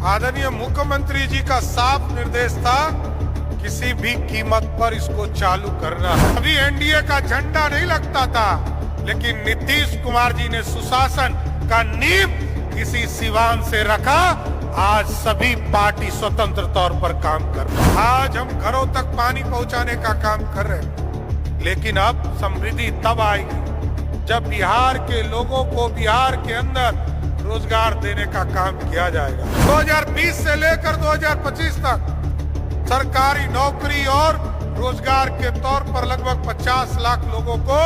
आदरणीय मुख्यमंत्री जी का साफ निर्देश था, किसी भी कीमत पर इसको चालू करना है। अभी एनडीए का झंडा नहीं लगता था, लेकिन नीतीश कुमार जी ने सुशासन का नींव इसी सिवान से रखा। आज सभी पार्टी स्वतंत्र तौर पर काम कर रहे हैं। आज हम घरों तक पानी पहुंचाने का काम कर रहे हैं, लेकिन अब समृद्धि तब आएगी जब बिहार के लोगों को बिहार के अंदर रोजगार देने का काम किया जाएगा। 2020 से लेकर 2025 तक सरकारी नौकरी और रोजगार के तौर पर लगभग 50 लाख लोगों को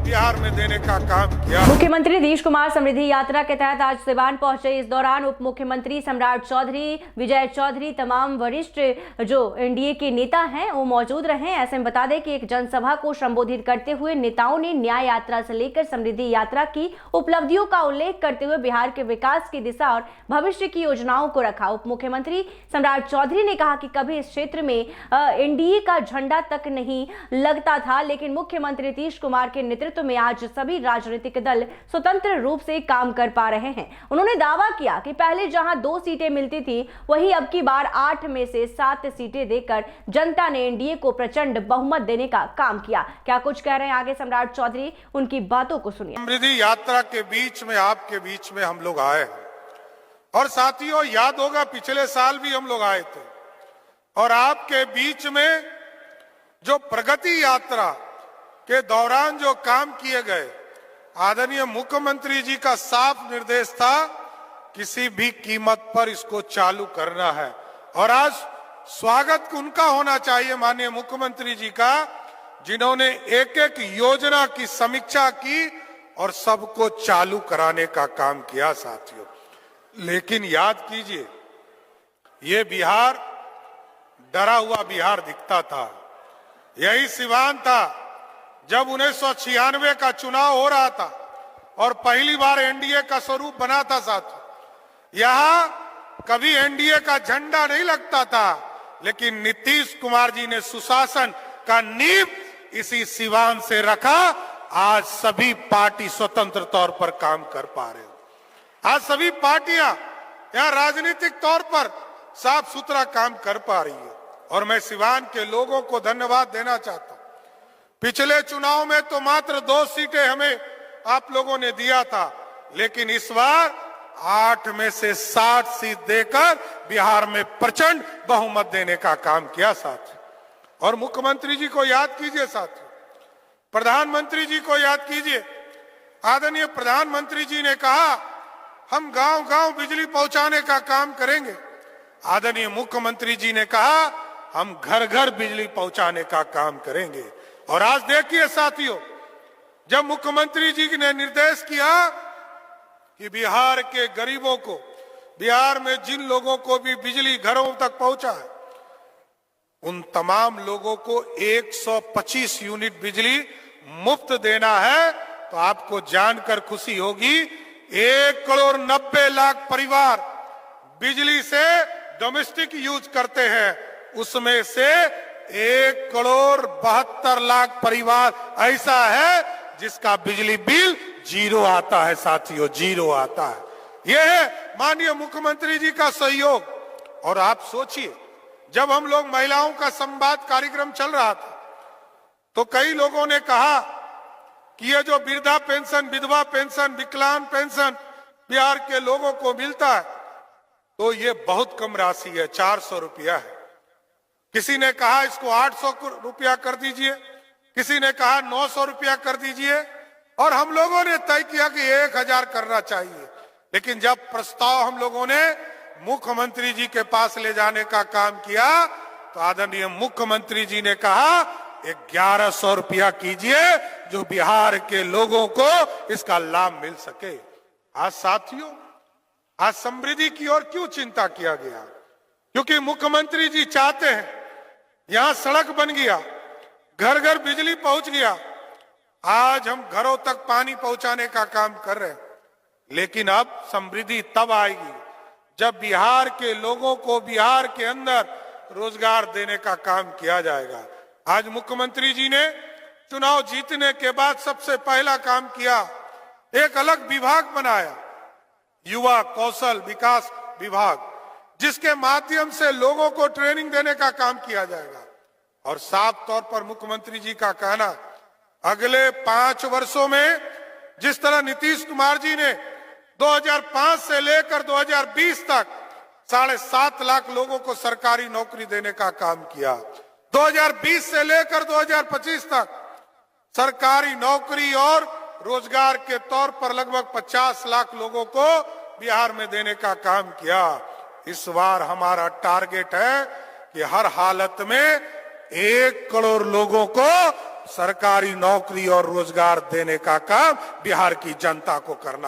बिहार में देने का काम किया। मुख्यमंत्री नीतीश कुमार समृद्धि यात्रा के तहत आज सिवान पहुंचे। इस दौरान उप मुख्यमंत्री सम्राट चौधरी, विजय चौधरी, तमाम वरिष्ठ जो एनडीए के नेता हैं वो मौजूद रहे। ऐसे में बता दें कि एक जनसभा को संबोधित करते हुए नेताओं ने न्याय यात्रा से लेकर समृद्धि यात्रा की उपलब्धियों का उल्लेख करते हुए बिहार के विकास की दिशा और भविष्य की योजनाओं को रखा। उप मुख्यमंत्री सम्राट चौधरी ने कहा कि कभी इस क्षेत्र में एनडीए का झंडा तक नहीं लगता था, लेकिन मुख्यमंत्री नीतीश कुमार के नेतृत्व में आज सभी राजनीतिक दल स्वतंत्र रूप से काम कर पा रहे हैं। उन्होंने दावा किया कि पहले जहां 2 सीटें मिलती थी, वहीं अब की बार 8 में से 7 सीटें देकर जनता ने एनडीए को प्रचंड बहुमत देने का काम किया। क्या कुछ कह रहे हैं आगे सम्राट चौधरी, उनकी बातों को सुनिए। समृद्धि यात्रा के बीच में, आपके बीच में हम लोग आए और साथियों याद होगा पिछले साल भी हम लोग आए थे और आपके बीच में जो प्रगति यात्रा के दौरान जो काम किए गए, आदरणीय मुख्यमंत्री जी का साफ निर्देश था, किसी भी कीमत पर इसको चालू करना है। और आज स्वागत उनका होना चाहिए माननीय मुख्यमंत्री जी का, जिन्होंने एक एक योजना की समीक्षा की और सबको चालू कराने का काम किया साथियों। लेकिन याद कीजिए, ये बिहार डरा हुआ बिहार दिखता था। यही सिवान था जब 1996 का चुनाव हो रहा था और पहली बार एनडीए का स्वरूप बना था साथियों। यहां कभी एनडीए का झंडा नहीं लगता था, लेकिन नीतीश कुमार जी ने सुशासन का नींव इसी सिवान से रखा। आज सभी पार्टी स्वतंत्र तौर पर काम कर पा रहे हो। आज सभी पार्टियां यहां राजनीतिक तौर पर साफ सुथरा काम कर पा रही है और मैं सिवान के लोगों को धन्यवाद देना चाहता हूं। पिछले चुनाव में तो मात्र 2 सीटें हमें आप लोगों ने दिया था, लेकिन इस बार 8 में से 60 सीट देकर बिहार में प्रचंड बहुमत देने का काम किया साथियों। और मुख्यमंत्री जी को याद कीजिए साथियों, प्रधानमंत्री जी को याद कीजिए। आदरणीय प्रधानमंत्री जी ने कहा हम गांव-गांव बिजली पहुंचाने का काम करेंगे। आदरणीय मुख्यमंत्री जी ने कहा हम घर-घर बिजली पहुंचाने का काम करेंगे। और आज देखिए साथियों, जब मुख्यमंत्री जी ने निर्देश किया कि बिहार के गरीबों को, बिहार में जिन लोगों को भी बिजली घरों तक पहुंचा है, उन तमाम लोगों को 125 यूनिट बिजली मुफ्त देना है, तो आपको जानकर खुशी होगी 1,90,00,000 परिवार बिजली से डोमेस्टिक यूज करते हैं। उसमें से 1,72,00,000 परिवार ऐसा है जिसका बिजली बिल 0 आता है साथियों, 0 आता है। यह है माननीय मुख्यमंत्री जी का सहयोग। और आप सोचिए, जब हम लोग महिलाओं का संवाद कार्यक्रम चल रहा था, तो कई लोगों ने कहा कि ये जो वृद्धा पेंशन, विधवा पेंशन, विकलांग पेंशन बिहार के लोगों को मिलता है, तो ये बहुत कम राशि है, 400 रुपया है। किसी ने कहा इसको 800 रुपया कर दीजिए, किसी ने कहा 900 रुपया कर दीजिए, और हम लोगों ने तय किया कि 1000 करना चाहिए। लेकिन जब प्रस्ताव हम लोगों ने मुख्यमंत्री जी के पास ले जाने का काम किया, तो आदरणीय मुख्यमंत्री जी ने कहा 1100 रुपया कीजिए, जो बिहार के लोगों को इसका लाभ मिल सके। आज साथियों, आज समृद्धि की ओर क्यों चिंता किया गया? क्योंकि मुख्यमंत्री जी चाहते हैं, यहां सड़क बन गया, घर घर बिजली पहुंच गया, आज हम घरों तक पानी पहुंचाने का काम कर रहे हैं। लेकिन अब समृद्धि तब आएगी जब बिहार के लोगों को बिहार के अंदर रोजगार देने का काम किया जाएगा। आज मुख्यमंत्री जी ने चुनाव जीतने के बाद सबसे पहला काम किया, एक अलग विभाग बनाया, युवा कौशल विकास विभाग, जिसके माध्यम से लोगों को ट्रेनिंग देने का काम किया जाएगा। और साफ तौर पर मुख्यमंत्री जी का कहना, अगले 5 वर्षों में जिस तरह नीतीश कुमार जी ने 2005 से लेकर 2020 तक 7.5 लाख लोगों को सरकारी नौकरी देने का काम किया, 2020 से लेकर 2025 तक सरकारी नौकरी और रोजगार के तौर पर लगभग 50 लाख लोगों को बिहार में देने का काम किया। इस बार हमारा टारगेट है कि हर हालत में 1 करोड़ लोगों को सरकारी नौकरी और रोजगार देने का काम बिहार की जनता को करना